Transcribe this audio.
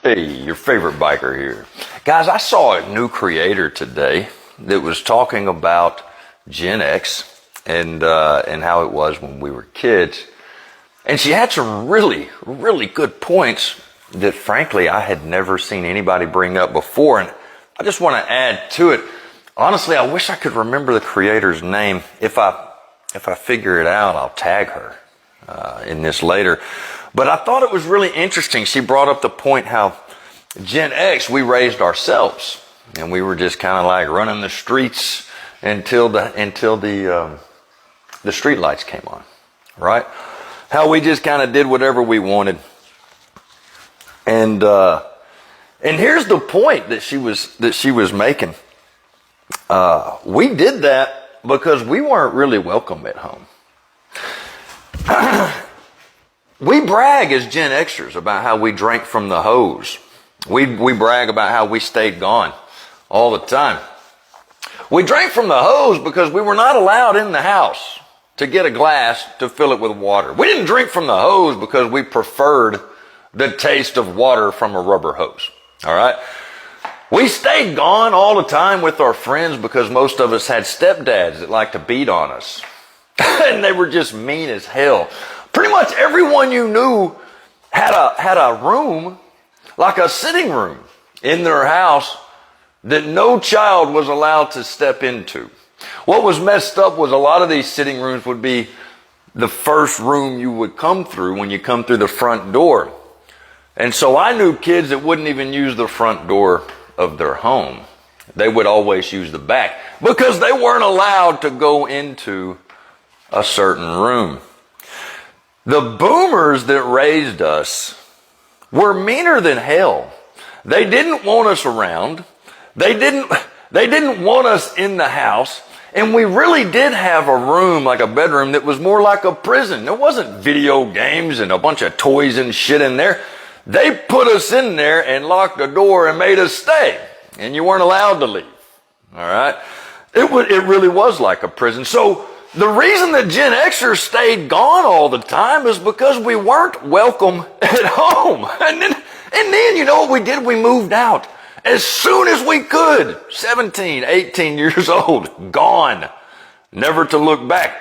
Hey, your favorite biker here. Guys, I saw a new creator today that was talking about Gen X and how it was when we were kids. And she had some really, really good points that frankly I had never seen anybody bring up before. And I just want to add to it. Honestly, I wish I could remember the creator's name. If I figure it out, I'll tag her in this later. But I thought it was really interesting. She brought up the point how Gen X, we raised ourselves, and we were just kind of like running the streets until the street lights came on, right? How we just kind of did whatever we wanted. And here's the point that she was making. We did that because we weren't really welcome at home. We brag as Gen Xers about how we drank from the hose. We brag about how we stayed gone all the time. We drank from the hose because we were not allowed in the house to get a glass to fill it with water. We didn't drink from the hose because we preferred the taste of water from a rubber hose. All right? We stayed gone all the time with our friends because most of us had stepdads that liked to beat on us. And they were just mean as hell. Pretty much everyone you knew had a room, like a sitting room in their house that no child was allowed to step into. What was messed up was a lot of these sitting rooms would be the first room you would come through when you come through the front door. And so I knew kids that wouldn't even use the front door of their home. They would always use the back because they weren't allowed to go into a certain room. The boomers that raised us were meaner than hell. They didn't want us around. They didn't want us in the house. And we really did have a room, like a bedroom, that was more like a prison. There wasn't video games and a bunch of toys and shit in there. They put us in there and locked the door and made us stay. And you weren't allowed to leave. All right? It really was like a prison. So the reason that Gen Xers stayed gone all the time is because we weren't welcome at home. And then you know what we did? We moved out as soon as we could. 17, 18 years old, gone, never to look back.